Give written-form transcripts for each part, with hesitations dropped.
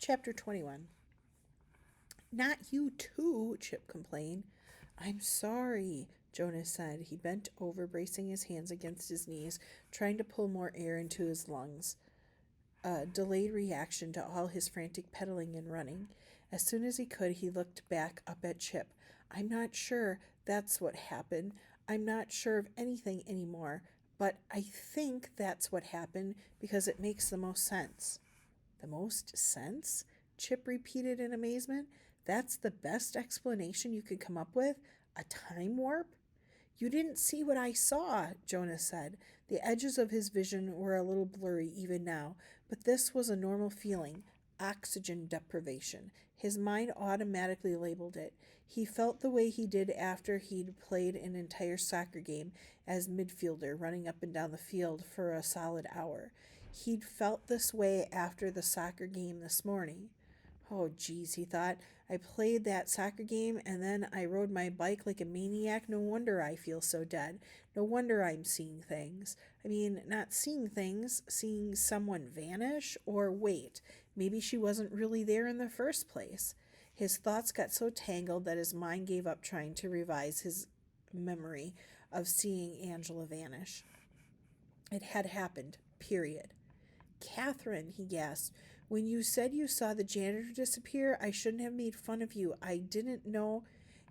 Chapter 21. Not you too, Chip complained. I'm sorry, Jonas said. He bent over, bracing his hands against his knees, trying to pull more air into his lungs. A delayed reaction to all his frantic pedaling and running. As soon as he could, he looked back up at Chip. I'm not sure that's what happened. I'm not sure of anything anymore, but I think that's what happened because it makes the most sense. The most sense? Chip repeated in amazement. That's the best explanation you could come up with? A time warp? You didn't see what I saw, Jonas said. The edges of his vision were a little blurry even now, but this was a normal feeling. Oxygen deprivation. His mind automatically labeled it. He felt the way he did after he'd played an entire soccer game as midfielder, running up and down the field for a solid hour. He'd felt this way after the soccer game this morning. Oh, geez, he thought. I played that soccer game and then I rode my bike like a maniac. No wonder I feel so dead. No wonder I'm seeing things. I mean, not seeing things, seeing someone vanish? Or wait, maybe she wasn't really there in the first place. His thoughts got so tangled that his mind gave up trying to revise his memory of seeing Angela vanish. It had happened, period. Catherine, he gasped, when you said you saw the janitor disappear, I shouldn't have made fun of you. I didn't know.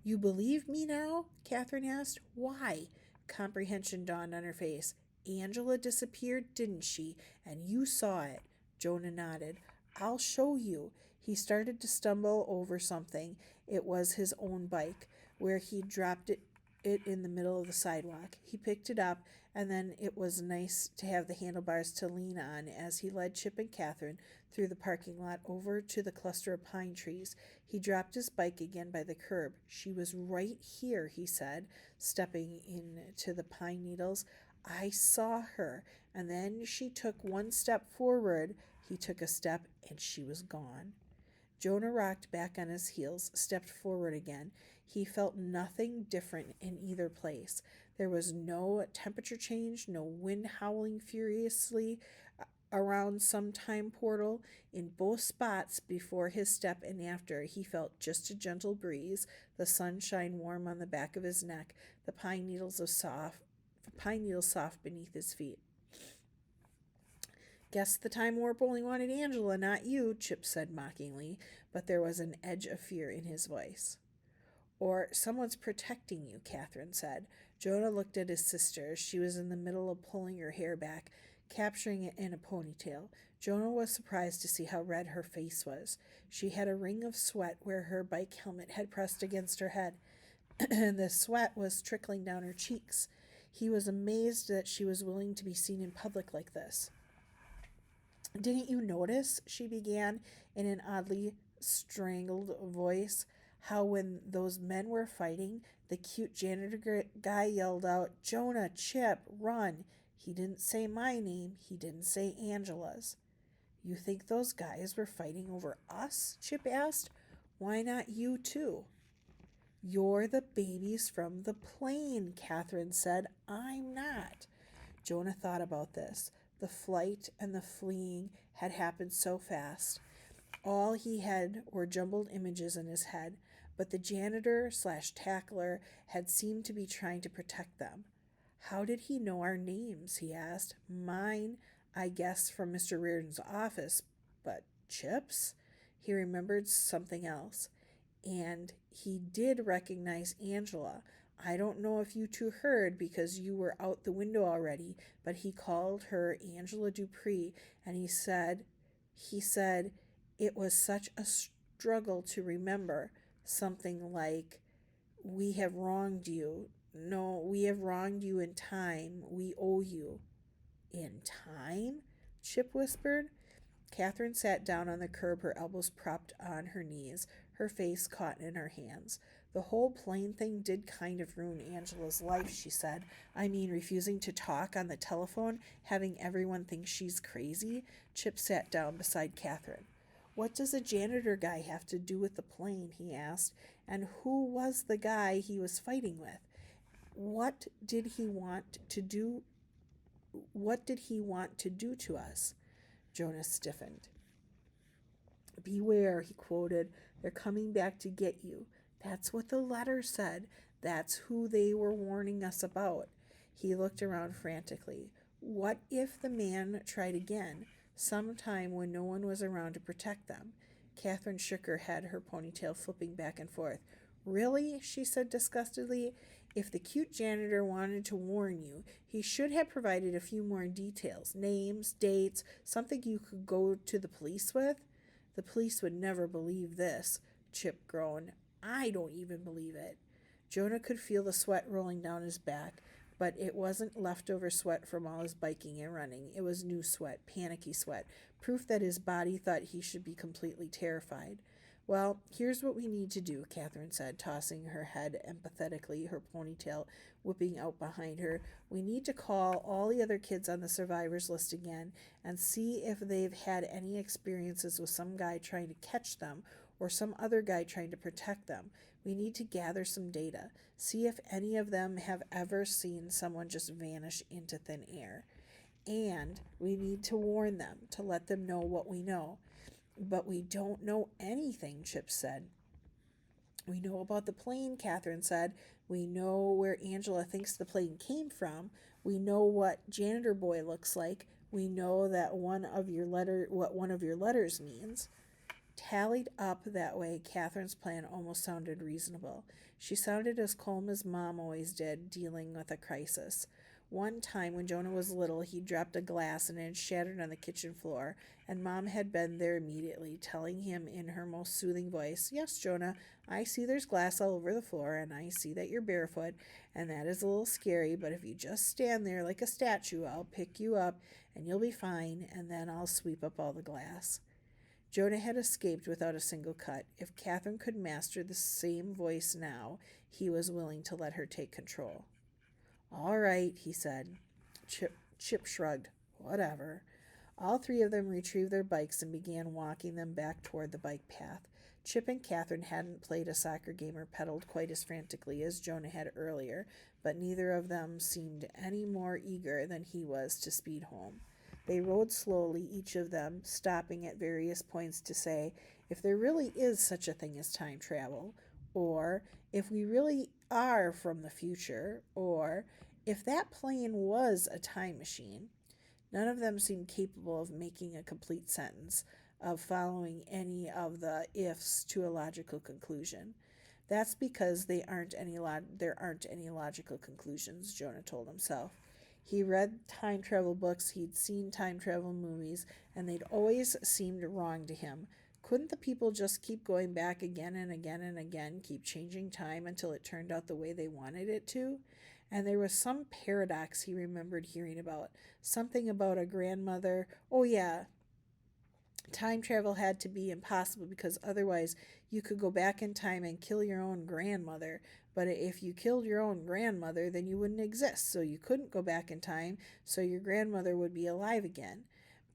You believe me now? Catherine asked. Why? Comprehension dawned on her face. Angela disappeared, didn't she? And you saw it. Jonah nodded. I'll show you. He started to stumble over something. It was his own bike, where he dropped it in the middle of the sidewalk. He picked it up, and then it was nice to have the handlebars to lean on as he led Chip and Catherine through the parking lot over to the cluster of pine trees. He dropped his bike again by the curb. She was right here, he said, stepping into the pine needles. I saw her, and then she took one step forward. He took a step, and she was gone. Jonah rocked back on his heels, stepped forward again. He felt nothing different in either place. There was no temperature change, no wind howling furiously around some time portal. In both spots, before his step and after, he felt just a gentle breeze, the sunshine warm on the back of his neck, the pine needles soft beneath his feet. Guess the time warp only wanted Angela, not you, Chip said mockingly, but there was an edge of fear in his voice. Or someone's protecting you, Catherine said. Jonah looked at his sister. She was in the middle of pulling her hair back, capturing it in a ponytail. Jonah was surprised to see how red her face was. She had a ring of sweat where her bike helmet had pressed against her head, and the sweat was trickling down her cheeks. He was amazed that she was willing to be seen in public like this. Didn't you notice, she began in an oddly strangled voice, how when those men were fighting, the cute janitor guy yelled out, Jonah, Chip, run. He didn't say my name. He didn't say Angela's. You think those guys were fighting over us? Chip asked. Why not you too? You're the babies from the plane, Catherine said. I'm not. Jonah thought about this. The flight and the fleeing had happened so fast. All he had were jumbled images in his head, but the janitor/tackler had seemed to be trying to protect them. How did he know our names? He asked. Mine, I guess, from Mr. Reardon's office, but Chip's? He remembered something else. And he did recognize Angela. I don't know if you two heard because you were out the window already, but he called her Angela Dupree, and he said it was such a struggle to remember, something like, we have wronged you. No, we have wronged you in time. We owe you. In time? Chip whispered. Catherine sat down on the curb, her elbows propped on her knees, her face caught in her hands. The whole plane thing did kind of ruin Angela's life, she said. I mean, refusing to talk on the telephone, having everyone think she's crazy. Chip sat down beside Catherine. What does a janitor guy have to do with the plane? He asked. And who was the guy he was fighting with? What did he want to do? What did he want to do to us? Jonas stiffened. beware, he quoted. They're coming back to get you. That's what the letter said. That's who they were warning us about. He looked around frantically. What if the man tried again, sometime when no one was around to protect them? Catherine shook her head, her ponytail flipping back and forth. Really? She said disgustedly. If the cute janitor wanted to warn you, he should have provided a few more details, names, dates, something you could go to the police with. The police would never believe this, Chip groaned. I don't even believe it. Jonah could feel the sweat rolling down his back, but it wasn't leftover sweat from all his biking and running. It was new sweat, panicky sweat, proof that his body thought he should be completely terrified. Well, here's what we need to do, Catherine said, tossing her head empathetically, her ponytail whipping out behind her. We need to call all the other kids on the survivors list again and see if they've had any experiences with some guy trying to catch them or some other guy trying to protect them. We need to gather some data, see if any of them have ever seen someone just vanish into thin air. And we need to warn them, to let them know what we know. But we don't know anything, Chip said. We know about the plane, Catherine said. We know where Angela thinks the plane came from. We know what janitor boy looks like. We know that what one of your letters means. Tallied up that way, Catherine's plan almost sounded reasonable. She sounded as calm as Mom always did, dealing with a crisis. One time when Jonah was little, he dropped a glass and it had shattered on the kitchen floor, and Mom had been there immediately, telling him in her most soothing voice, Yes, Jonah, I see there's glass all over the floor, and I see that you're barefoot, and that is a little scary, but if you just stand there like a statue, I'll pick you up, and you'll be fine, and then I'll sweep up all the glass. Jonah had escaped without a single cut. If Catherine could master the same voice now, he was willing to let her take control. All right, he said. Chip shrugged. Whatever. All three of them retrieved their bikes and began walking them back toward the bike path. Chip and Catherine hadn't played a soccer game or pedaled quite as frantically as Jonah had earlier, but neither of them seemed any more eager than he was to speed home. They rode slowly, each of them stopping at various points to say, if there really is such a thing as time travel, or if we really are from the future, or if that plane was a time machine. None of them seemed capable of making a complete sentence, of following any of the ifs to a logical conclusion. That's because there aren't any logical conclusions, Jonah told himself. He read time travel books, he'd seen time travel movies, and they'd always seemed wrong to him. Couldn't the people just keep going back again and again and again, keep changing time until it turned out the way they wanted it to? And there was some paradox he remembered hearing about. Something about a grandmother. Oh, yeah, time travel had to be impossible because otherwise you could go back in time and kill your own grandmother. But if you killed your own grandmother, then you wouldn't exist. So you couldn't go back in time, so your grandmother would be alive again.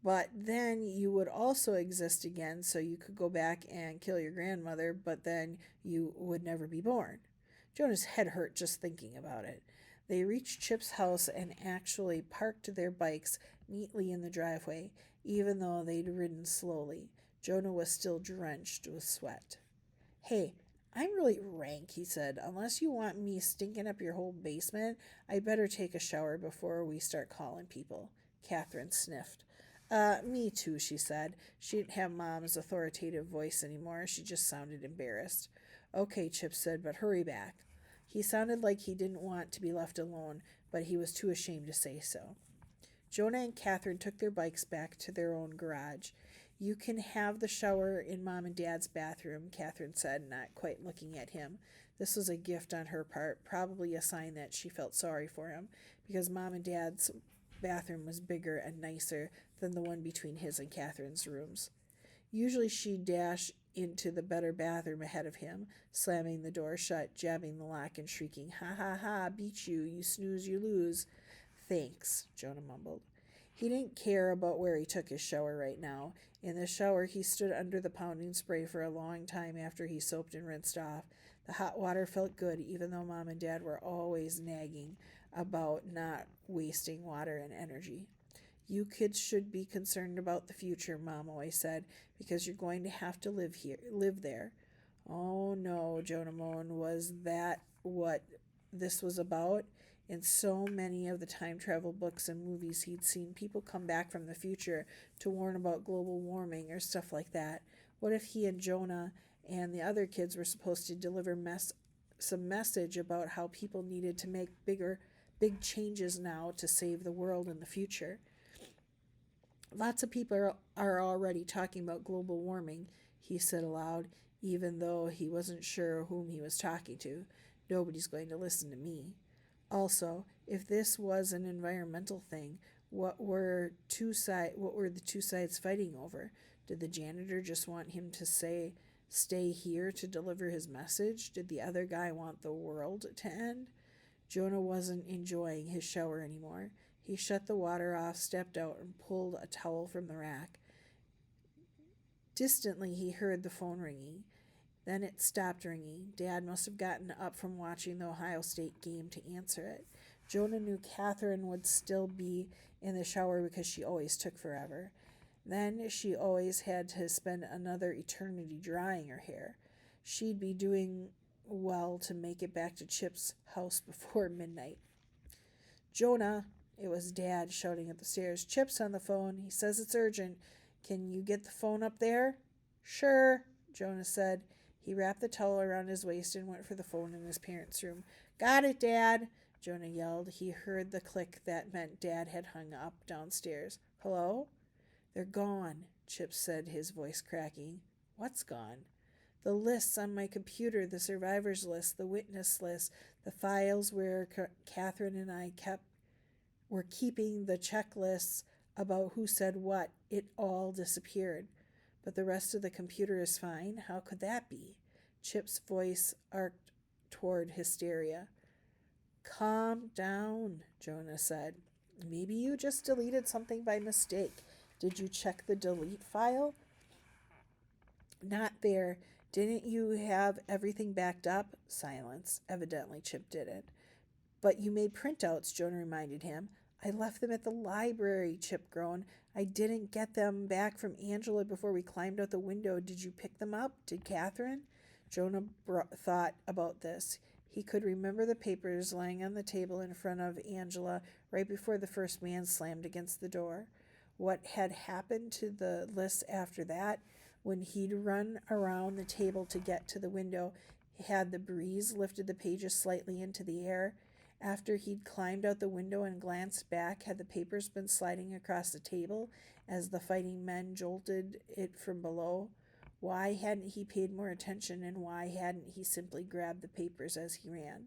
But then you would also exist again, so you could go back and kill your grandmother, but then you would never be born. Jonah's head hurt just thinking about it. They reached Chip's house and actually parked their bikes neatly in the driveway, even though they'd ridden slowly. Jonah was still drenched with sweat. Hey, I'm really rank, he said. Unless you want me stinking up your whole basement, I'd better take a shower before we start calling people. Catherine sniffed. Me too, she said. She didn't have Mom's authoritative voice anymore. She just sounded embarrassed. Okay, Chip said, but hurry back. He sounded like he didn't want to be left alone, but he was too ashamed to say so. Jonah and Catherine took their bikes back to their own garage. You can have the shower in Mom and Dad's bathroom, Catherine said, not quite looking at him. This was a gift on her part, probably a sign that she felt sorry for him, because Mom and Dad's bathroom was bigger and nicer than the one between his and Catherine's rooms. Usually she'd dash into the better bathroom ahead of him, slamming the door shut, jabbing the lock, and shrieking, Ha ha ha, beat you, you snooze, you lose. Thanks, Jonah mumbled. He didn't care about where he took his shower right now. In the shower, he stood under the pounding spray for a long time after he soaped and rinsed off. The hot water felt good, even though Mom and Dad were always nagging about not wasting water and energy. You kids should be concerned about the future, Mom always said, because you're going to have to live there. Oh no, Jonah moaned. Was that what this was about? In so many of the time travel books and movies, he'd seen people come back from the future to warn about global warming or stuff like that. What if he and Jonah and the other kids were supposed to deliver some message about how people needed to make big changes now to save the world in the future? Lots of people are already talking about global warming, he said aloud, even though he wasn't sure whom he was talking to. Nobody's going to listen to me. Also, if this was an environmental thing, what were the two sides fighting over? Did the janitor just want him to stay here to deliver his message? Did the other guy want the world to end? Jonah wasn't enjoying his shower anymore. He shut the water off, stepped out, and pulled a towel from the rack. Distantly, he heard the phone ringing. Then it stopped ringing. Dad must have gotten up from watching the Ohio State game to answer it. Jonah knew Catherine would still be in the shower because she always took forever. Then she always had to spend another eternity drying her hair. She'd be doing well to make it back to Chip's house before midnight. Jonah, it was Dad shouting at the stairs. Chip's on the phone. He says it's urgent. Can you get the phone up there? Sure, Jonah said. He wrapped the towel around his waist and went for the phone in his parents' room. Got it, Dad, Jonah yelled. He heard the click that meant Dad had hung up downstairs. Hello? They're gone, Chip said, his voice cracking. What's gone? The lists on my computer, the survivors list, the witness list, the files where Catherine and I were keeping the checklists about who said what. It all disappeared. But the rest of the computer is fine? How could that be? Chip's voice arced toward hysteria. Calm down, Jonah said. Maybe you just deleted something by mistake. Did you check the delete file? Not there. Didn't you have everything backed up? Silence. Evidently, Chip didn't. But you made printouts, Jonah reminded him. I left them at the library, Chip groaned. I didn't get them back from Angela before we climbed out the window. Did you pick them up? Did Catherine? Jonah thought about this. He could remember the papers lying on the table in front of Angela right before the first man slammed against the door. What had happened to the lists after that? When he'd run around the table to get to the window, had the breeze lifted the pages slightly into the air? After he'd climbed out the window and glanced back, had the papers been sliding across the table as the fighting men jolted it from below? Why hadn't he paid more attention, and why hadn't he simply grabbed the papers as he ran?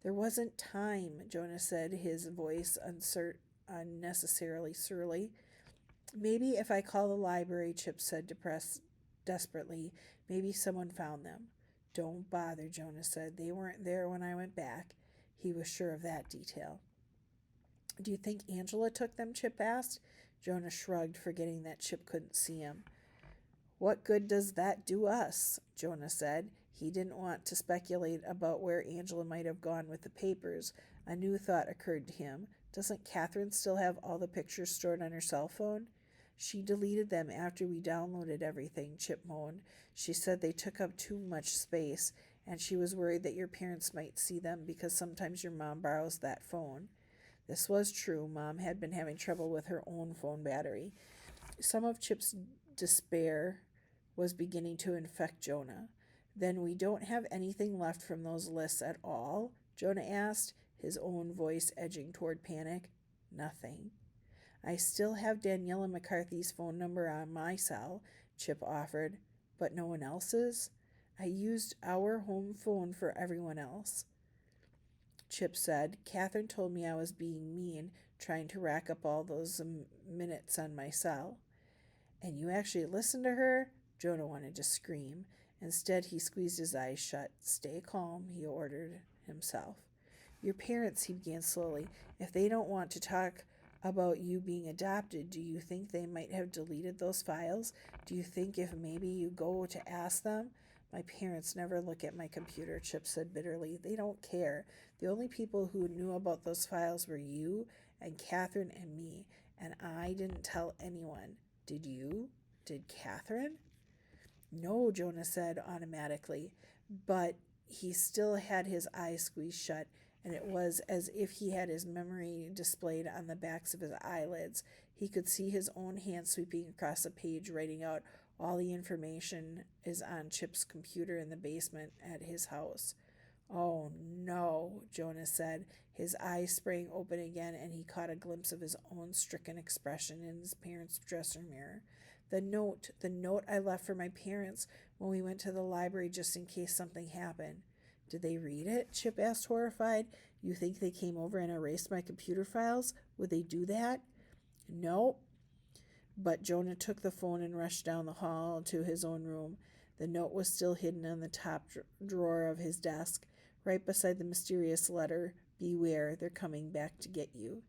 There wasn't time, Jonah said, his voice unnecessarily surly. Maybe if I call the library, Chip said desperately, maybe someone found them. Don't bother, Jonah said. They weren't there when I went back. He was sure of that detail. Do you think Angela took them? Chip asked. Jonah shrugged, forgetting that Chip couldn't see him. What good does that do us? Jonah said. He didn't want to speculate about where Angela might have gone with the papers. A new thought occurred to him. Doesn't Catherine still have all the pictures stored on her cell phone? She deleted them after we downloaded everything, Chip moaned. She said they took up too much space, and she was worried that your parents might see them because sometimes your mom borrows that phone. This was true. Mom had been having trouble with her own phone battery. Some of Chip's despair was beginning to infect Jonah. Then we don't have anything left from those lists at all? Jonah asked, his own voice edging toward panic. Nothing. I still have Daniela McCarthy's phone number on my cell, Chip offered, but no one else's? I used our home phone for everyone else. Chip said, Catherine told me I was being mean, trying to rack up all those minutes on my cell. And you actually listened to her? Jonah wanted to scream. Instead, he squeezed his eyes shut. Stay calm, he ordered himself. Your parents, he began slowly, if they don't want to talk about you being adopted, do you think they might have deleted those files? Do you think if maybe you go to ask them? My parents never look at my computer, Chip said bitterly. They don't care. The only people who knew about those files were you and Catherine and me, and I didn't tell anyone. Did you? Did Catherine? No, Jonah said automatically, but he still had his eyes squeezed shut, and it was as if he had his memory displayed on the backs of his eyelids. He could see his own hand sweeping across a page, writing out all the information is on Chip's computer in the basement at his house. Oh no, Jonah said, his eyes spraying open again, and he caught a glimpse of his own stricken expression in his parents' dressing mirror. The note I left for my parents when we went to the library just in case something happened. Did they read it? Chip asked, horrified. You think they came over and erased my computer files? Would they do that? No. But Jonah took the phone and rushed down the hall to his own room. The note was still hidden on the top drawer of his desk, right beside the mysterious letter, Beware, they're coming back to get you.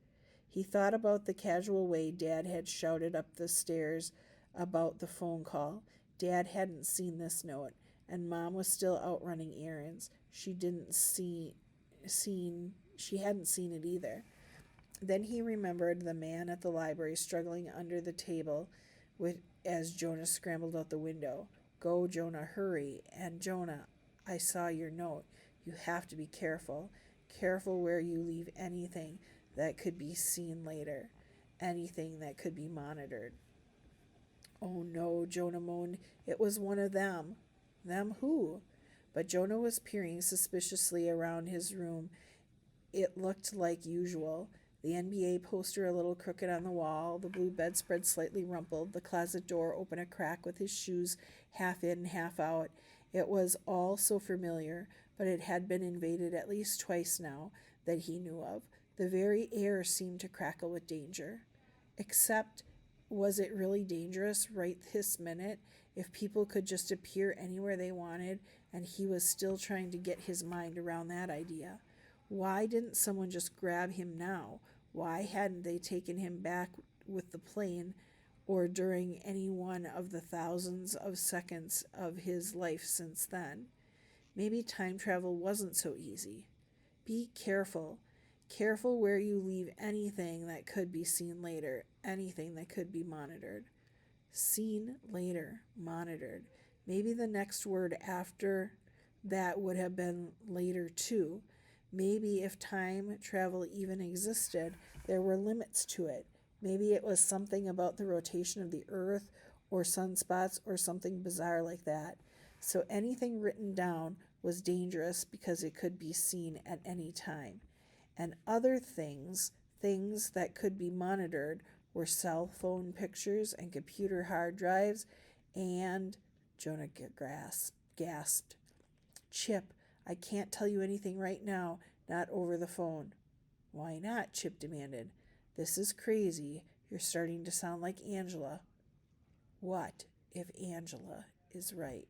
He thought about the casual way Dad had shouted up the stairs about the phone call. Dad hadn't seen this note, and Mom was still out running errands. She hadn't seen it either. Then he remembered the man at the library struggling under the table as Jonah scrambled out the window. Go, Jonah, hurry. And Jonah, I saw your note. You have to be careful. Careful where you leave anything that could be seen later. Anything that could be monitored. Oh no, Jonah moaned. It was one of them. Them who? But Jonah was peering suspiciously around his room. It looked like usual. The NBA poster a little crooked on the wall, the blue bedspread slightly rumpled, the closet door open a crack with his shoes half in, half out. It was all so familiar, but it had been invaded at least twice now that he knew of. The very air seemed to crackle with danger. Except, was it really dangerous right this minute if people could just appear anywhere they wanted, and he was still trying to get his mind around that idea? Why didn't someone just grab him now? Why hadn't they taken him back with the plane or during any one of the thousands of seconds of his life since then? Maybe time travel wasn't so easy. Be careful. Careful where you leave anything that could be seen later, anything that could be monitored. Seen later, monitored. Maybe the next word after that would have been later too. Maybe if time travel even existed, there were limits to it. Maybe it was something about the rotation of the earth or sunspots or something bizarre like that. So anything written down was dangerous because it could be seen at any time. And other things that could be monitored, were cell phone pictures and computer hard drives and Jonah gasped. Chip, I can't tell you anything right now, not over the phone. Why not? Chip demanded. This is crazy. You're starting to sound like Angela. What if Angela is right?